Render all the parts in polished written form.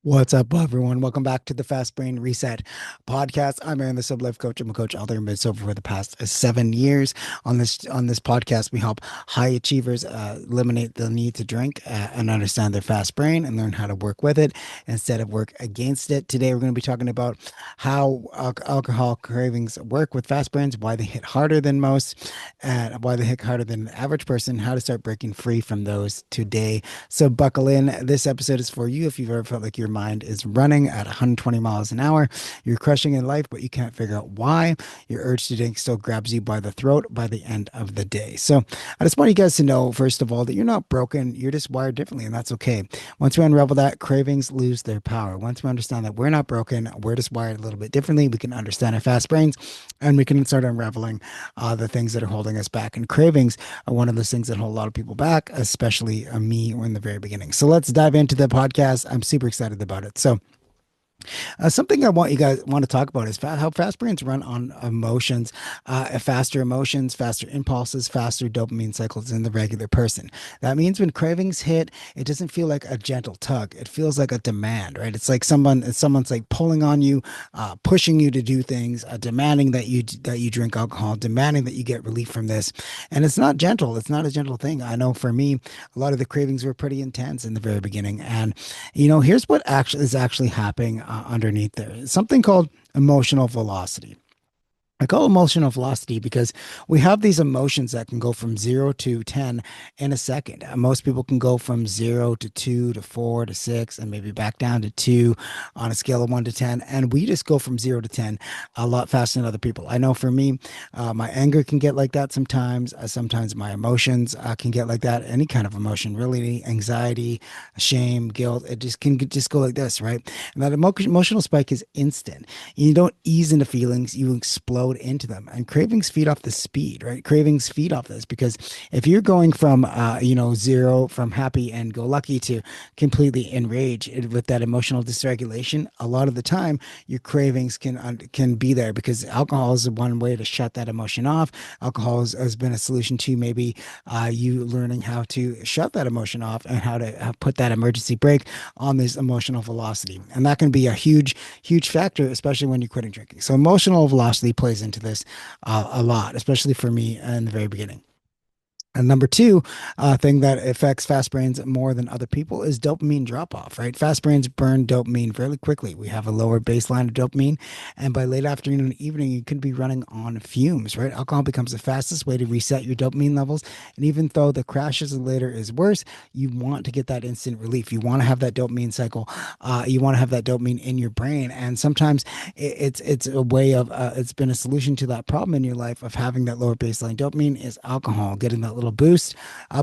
What's up, everyone? Welcome back to the Fast Brain Reset podcast. I'm Aaron, the Sub Life Coach. I'm a coach out there and been sober for the past 7 years. On this podcast, we help high achievers eliminate the need to drink and understand their fast brain and learn how to work with it instead of work against it. Today, we're going to be talking about how alcohol cravings work with fast brains, why they hit harder than most, and why they hit harder than the average person, how to start breaking free from those today. So buckle in. This episode is for you if you've ever felt like your mind is running at 120 miles an hour. You're crushing in life, but you can't figure out why. Your urge to drink still grabs you by the throat by the end of the day. So I just want you guys to know, first of all, that you're not broken. You're just wired differently, and that's okay. Once we unravel that, cravings lose their power. Once we understand that we're not broken, we're just wired a little bit differently, we can understand our fast brains, and we can start unraveling the things that are holding us back. And cravings are one of those things that hold a lot of people back, especially me in the very beginning. So let's dive into the podcast. I'm super excited about it. So something I want you guys want to talk about is how fast brains run on emotions, faster impulses, faster dopamine cycles than the regular person. That means when cravings hit, it doesn't feel like a gentle tug. It feels like a demand, right? It's like someone's like pulling on you, pushing you to do things, demanding that you drink alcohol, demanding that you get relief from this. And it's not gentle. It's not a gentle thing. I know for me, a lot of the cravings were pretty intense in the very beginning, and here's what actually is actually happening underneath there. It's something called emotional velocity. I call emotional velocity because we have these emotions that can go from 0 to 10 in a second. Most people can go from 0 to 2 to 4 to 6 and maybe back down to 2 on a scale of 1 to 10. And we just go from 0 to 10 a lot faster than other people. I know for me, my anger can get like that sometimes. Sometimes my emotions can get like that. Any kind of emotion, really, anxiety, shame, guilt, it just can just go like this, right? And that emotional spike is instant. You don't ease into feelings, you explode into them. And cravings feed off the speed, right? Cravings feed off this because if you're going from zero, from happy and go lucky to completely enraged with that emotional dysregulation, a lot of the time your cravings can be there because alcohol is one way to shut that emotion off. Alcohol has been a solution to maybe you learning how to shut that emotion off and how to put that emergency brake on this emotional velocity. And that can be a huge factor, especially when you're quitting drinking. So emotional velocity plays into this a lot, especially for me in the very beginning. And number two thing that affects fast brains more than other people is dopamine drop off, right? Fast brains burn dopamine fairly quickly. We have a lower baseline of dopamine. And by late afternoon and evening, you could be running on fumes, right? Alcohol becomes the fastest way to reset your dopamine levels. And even though the crashes later is worse, you want to get that instant relief. You want to have that dopamine cycle. You want to have that dopamine in your brain. And sometimes it's a way of, it's been a solution to that problem in your life of having that lower baseline dopamine is alcohol, getting that little boost,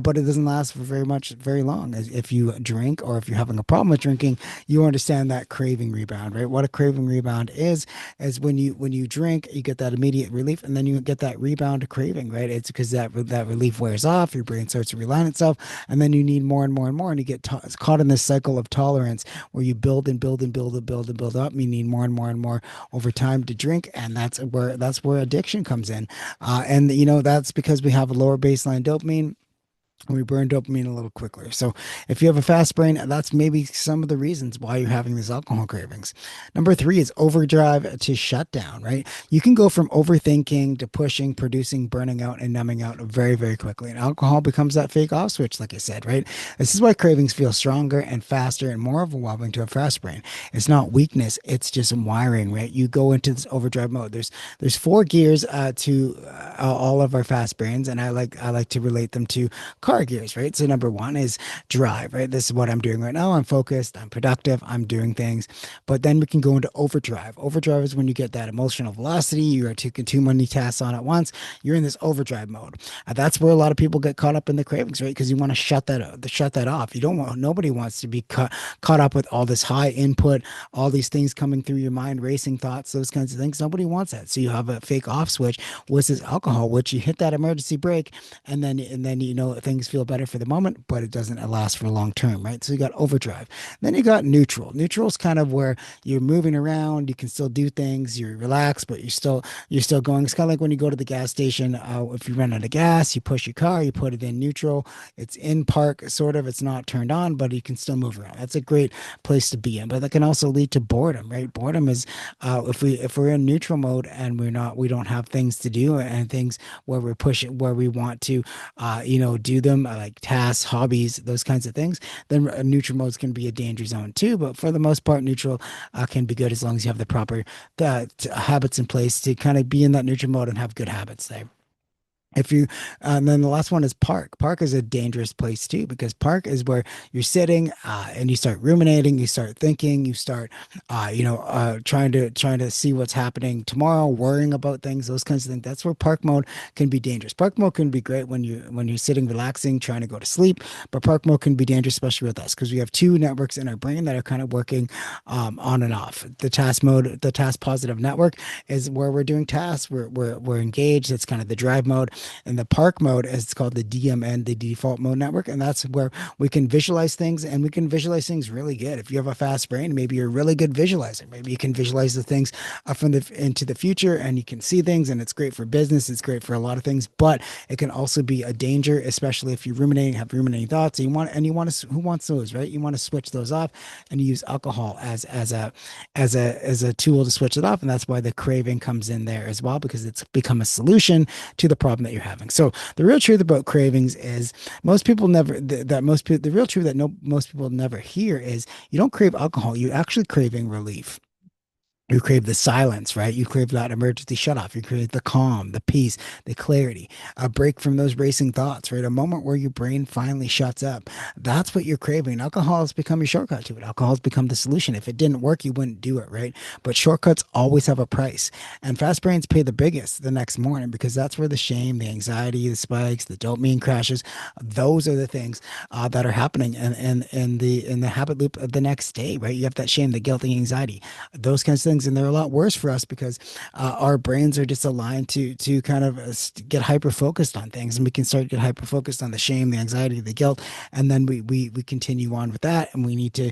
but it doesn't last for very long. If you drink or if you're having a problem with drinking, you understand that craving rebound, right? What a craving rebound is when you drink, you get that immediate relief, and then you get that rebound craving, right? It's because that relief wears off, your brain starts to realign itself, and then you need more and more and more, and you get caught in this cycle of tolerance where you build and build and build and build and build up. You need more and more and more over time to drink, and that's where addiction comes in, and that's because we have a lower baseline dopamine. We burn dopamine a little quicker. So if you have a fast brain, that's maybe some of the reasons why you're having these alcohol cravings. Number three is overdrive to shutdown, right? You can go from overthinking to pushing, producing, burning out, and numbing out very, very quickly. And alcohol becomes that fake off switch, like I said, right? This is why cravings feel stronger and faster and more overwhelming to a fast brain. It's not weakness, it's just wiring, right? You go into this overdrive mode. There's four gears to all of our fast brains, and I like to relate them to car gears, right? So number one is drive, right? This is what I'm doing right now. I'm focused, I'm productive, I'm doing things. But then we can go into overdrive. Overdrive is when you get that emotional velocity, you are taking too many tasks on at once. You're in this overdrive mode. That's where a lot of people get caught up in the cravings, right? Because you want to shut that off. You don't want Nobody wants to be caught up with all this high input, all these things coming through your mind, racing thoughts, those kinds of things. Nobody wants that. So you have a fake off switch, which is alcohol, which you hit that emergency brake, and then things things feel better for the moment, but it doesn't last for long term, right? So you got overdrive. Then you got neutral. Neutral is kind of where you're moving around, you can still do things, you're relaxed, but you're still going. It's kind of like when you go to the gas station. If you run out of gas, you push your car, you put it in neutral. It's in park, sort of. It's not turned on, but you can still move around. That's a great place to be in. But that can also lead to boredom, right? Boredom is if we're in neutral mode and we don't have things to do and things where we're pushing where we want to do them like tasks, hobbies, those kinds of things, then neutral modes can be a danger zone too. But for the most part, neutral can be good as long as you have the proper habits in place to kind of be in that neutral mode and have good habits there. If you, and then the last one is park. Park is a dangerous place too, because park is where you're sitting and you start ruminating, you start thinking, you start, trying to see what's happening tomorrow, worrying about things, those kinds of things. That's where park mode can be dangerous. Park mode can be great when you're sitting, relaxing, trying to go to sleep, but park mode can be dangerous, especially with us, because we have two networks in our brain that are kind of working on and off. The task positive network is where we're doing tasks, we're engaged. It's kind of the drive mode and the park mode, as it's called, the DMN, the default mode network. And that's where we can visualize things and we can visualize things really good. If you have a fast brain, maybe you're a really good visualizer. Maybe you can visualize the things from the into the future and you can see things and it's great for business. It's great for a lot of things, but it can also be a danger, especially if you have ruminating thoughts and you want to, who wants those, right? You want to switch those off and you use alcohol as a tool to switch it off. And that's why the craving comes in there as well, because it's become a solution to the problem that you're having. So the real truth about cravings is most people never that most people the real truth that no most people never hear is you don't crave alcohol. You're actually craving relief. You crave the silence, right? You crave that emergency shut off. You crave the calm, the peace, the clarity, a break from those racing thoughts, right? A moment where your brain finally shuts up. That's what you're craving. Alcohol has become your shortcut to it. Alcohol has become the solution. If it didn't work, you wouldn't do it, right? But shortcuts always have a price. And fast brains pay the biggest the next morning because that's where the shame, the anxiety, the spikes, the dopamine crashes, those are the things that are happening in the habit loop of the next day, right? You have that shame, the guilt, the anxiety, those kinds of things, and they're a lot worse for us because our brains are just aligned to kind of get hyper focused on things, and we can start to get hyper focused on the shame, the anxiety, the guilt, and then we continue on with that, and we need to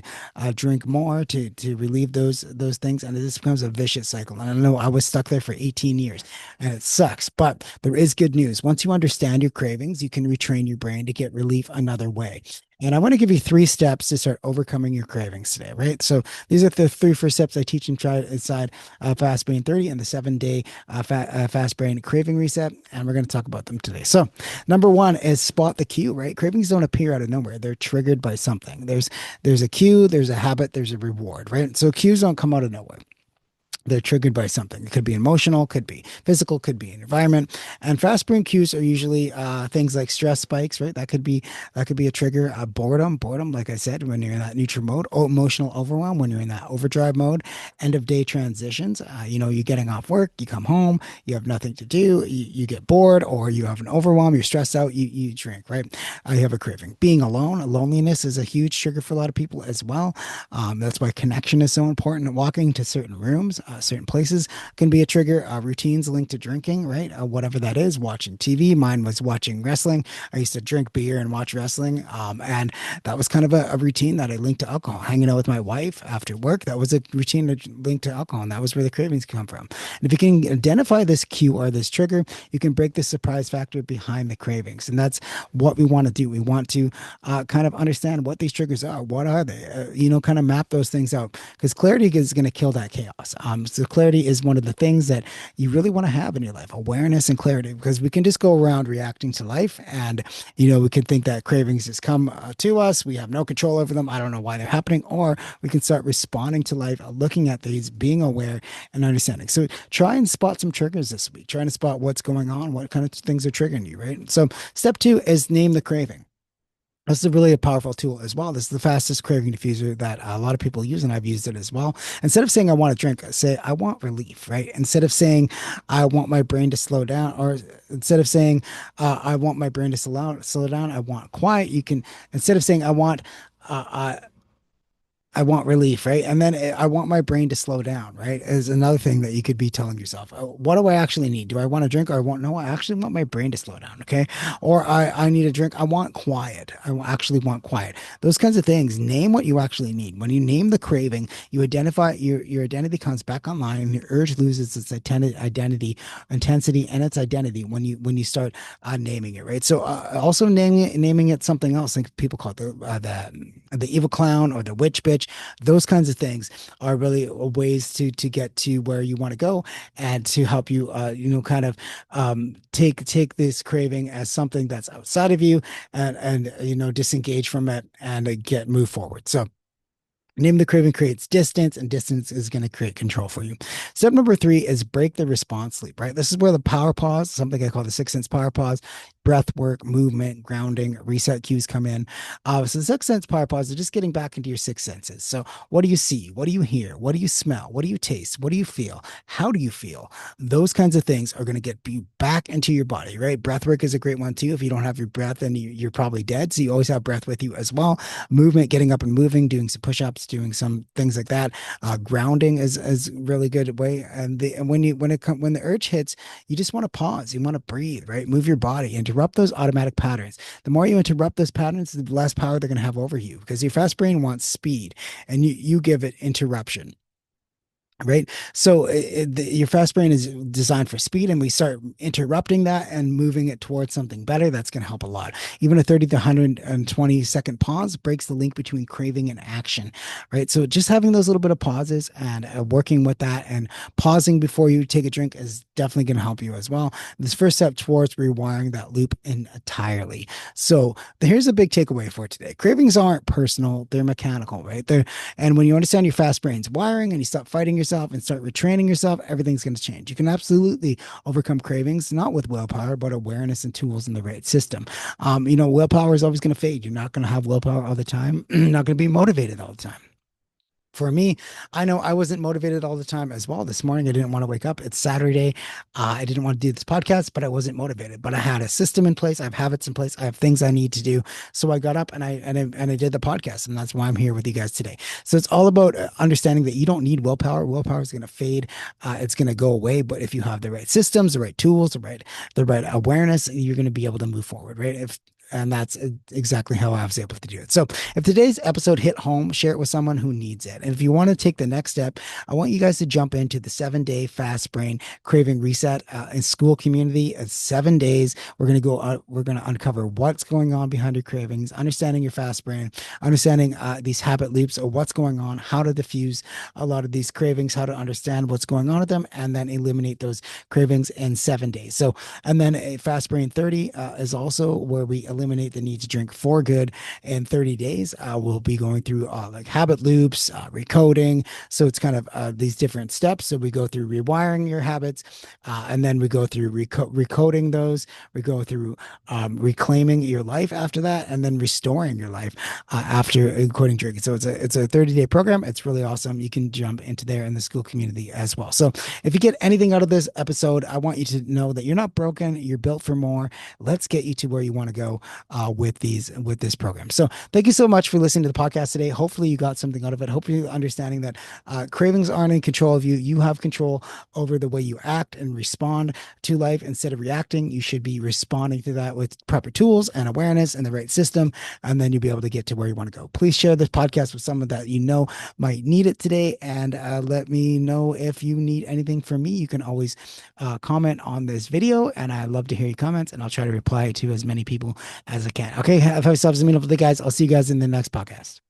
drink more to relieve those things, and this becomes a vicious cycle. And I know I was stuck there for 18 years, and it sucks, but there is good news. Once you understand your cravings, you can retrain your brain to get relief another way. And I want to give you 3 steps to start overcoming your cravings today, right? So these are the 3 first steps I teach and try inside Fast Brain 30 and the 7-day Fast Brain Craving Reset. And we're going to talk about them today. So number one is spot the cue, right? Cravings don't appear out of nowhere. They're triggered by something. There's a cue, there's a habit, there's a reward, right? So cues don't come out of nowhere. They're triggered by something. It could be emotional, could be physical, could be an environment. And fast brain cues are usually things like stress spikes, right? That could be a trigger. Boredom, like I said, when you're in that neutral mode. Emotional overwhelm when you're in that overdrive mode. End of day transitions. You're getting off work, you come home, you have nothing to do, you get bored, or you have an overwhelm, you're stressed out, you drink, right? You have a craving. Being alone, loneliness is a huge trigger for a lot of people as well. That's why connection is so important. Walking to certain rooms, certain places can be a trigger. Routines linked to drinking, right? Whatever that is, watching TV. Mine was watching wrestling. I used to drink beer and watch wrestling. And that was kind of a routine that I linked to alcohol. Hanging out with my wife after work, that was a routine linked to alcohol. And that was where the cravings come from. And if you can identify this cue or this trigger, you can break the surprise factor behind the cravings. And that's what we want to do. We want to kind of understand what these triggers are. What are they? Kind of map those things out, because clarity is going to kill that chaos. So clarity is one of the things that you really want to have in your life, awareness and clarity, because we can just go around reacting to life, and we can think that cravings just come to us. We have no control over them. I don't know why they're happening. Or we can start responding to life, looking at these, being aware and understanding. So try and spot some triggers this week. Trying to spot what's going on, what kind of things are triggering you, right? So step 2 is name the craving. This is really a powerful tool as well. This is the fastest craving diffuser that a lot of people use, and I've used it as well. Instead of saying I want to drink, say I want relief, right? Instead of saying I want my brain to slow down, or instead of saying I want my brain to slow down, I want quiet. You can, instead of saying I want uh, I want relief, right? And then I want my brain to slow down, right? Is another thing that you could be telling yourself. What do I actually need? Do I want a drink or I want, no, I actually want my brain to slow down, okay? Or I need a drink. I want quiet. Actually want quiet. Those kinds of things. Name what you actually need. When you name the craving, you identify your identity comes back online and your urge loses its identity, intensity, and its identity when you start naming it, right? So also naming it something else, like people call it the evil clown or the witch bitch. Those kinds of things are really ways to get to where you want to go and to help you, kind of take this craving as something that's outside of you and disengage from it and get move forward. So name the craving creates distance, and distance is going to create control for you. Step number three is break the response loop, right? This is where the power pause, something I call the 6 sense power pause, breath work, movement, grounding, reset cues come in. So the 6 sense power pause is just getting back into your six senses. So what do you see? What do you hear? What do you smell? What do you taste? What do you feel? How do you feel? Those kinds of things are going to get you back into your body, right? Breath work is a great one too. If you don't have your breath, then you're probably dead. So you always have breath with you as well. Movement, getting up and moving, doing some push-ups, doing some things like that. Grounding is a really good way. And when the urge hits, you just want to pause. You want to breathe, right? Move your body, interrupt those automatic patterns. The more you interrupt those patterns, the less power they're going to have over you because your fast brain wants speed and you give it interruption. Right. So your fast brain is designed for speed, and we start interrupting that and moving it towards something better. That's going to help a lot. Even a 30 to 120-second pause breaks the link between craving and action. Right. So just having those little bit of pauses and working with that and pausing before you take a drink is definitely going to help you as well. This first step towards rewiring that loop entirely. So here's a big takeaway for today. Cravings aren't personal, they're mechanical, right? And when you understand your fast brain's wiring and you stop fighting yourself and start retraining yourself, everything's going to change. You can absolutely overcome cravings, not with willpower, but awareness and tools in the right system. Willpower is always going to fade. You're not going to have willpower all the time. You're not going to be motivated all the time. For me, I know I wasn't motivated all the time as well. This morning, I didn't want to wake up. It's Saturday. I didn't want to do this podcast, but I wasn't motivated. But I had a system in place. I have habits in place. I have things I need to do. So I got up and I did the podcast, and that's why I'm here with you guys today. So it's all about understanding that you don't need willpower. Willpower is going to fade. It's going to go away. But if you have the right systems, the right tools, the right awareness, you're going to be able to move forward. Right? And that's exactly how I was able to do it. So if today's episode hit home, share it with someone who needs it. And if you want to take the next step, I want you guys to jump into the 7-day fast brain craving reset in school community. It's 7 days. We're going to uncover what's going on behind your cravings, understanding your fast brain, understanding these habit loops or what's going on, how to diffuse a lot of these cravings, how to understand what's going on with them, and then eliminate those cravings in 7 days. So, and then a fast brain 30 is also where we eliminate the need to drink for good in 30 days. We'll be going through like habit loops, recoding. So it's kind of these different steps. So we go through rewiring your habits, and then we go through recoding those. We go through reclaiming your life after that, and then restoring your life after quitting drinking. So it's a 30-day program. It's really awesome. You can jump into there in the school community as well. So if you get anything out of this episode, I want you to know that you're not broken. You're built for more. Let's get you to where you want to go with this program. So thank you so much for listening to the podcast today. Hopefully you got something out of it. Hopefully you're understanding that cravings aren't in control of you. You have control over the way you act and respond to life. Instead of reacting, you should be responding to that with proper tools and awareness and the right system, and then you'll be able to get to where you want to go. Please share this podcast with someone that you know might need it today, and let me know if you need anything from me. You can always comment on this video, and I love to hear your comments, and I'll try to reply to as many people as I can. Okay, have yourselves a meaningful day, guys. I'll see you guys in the next podcast.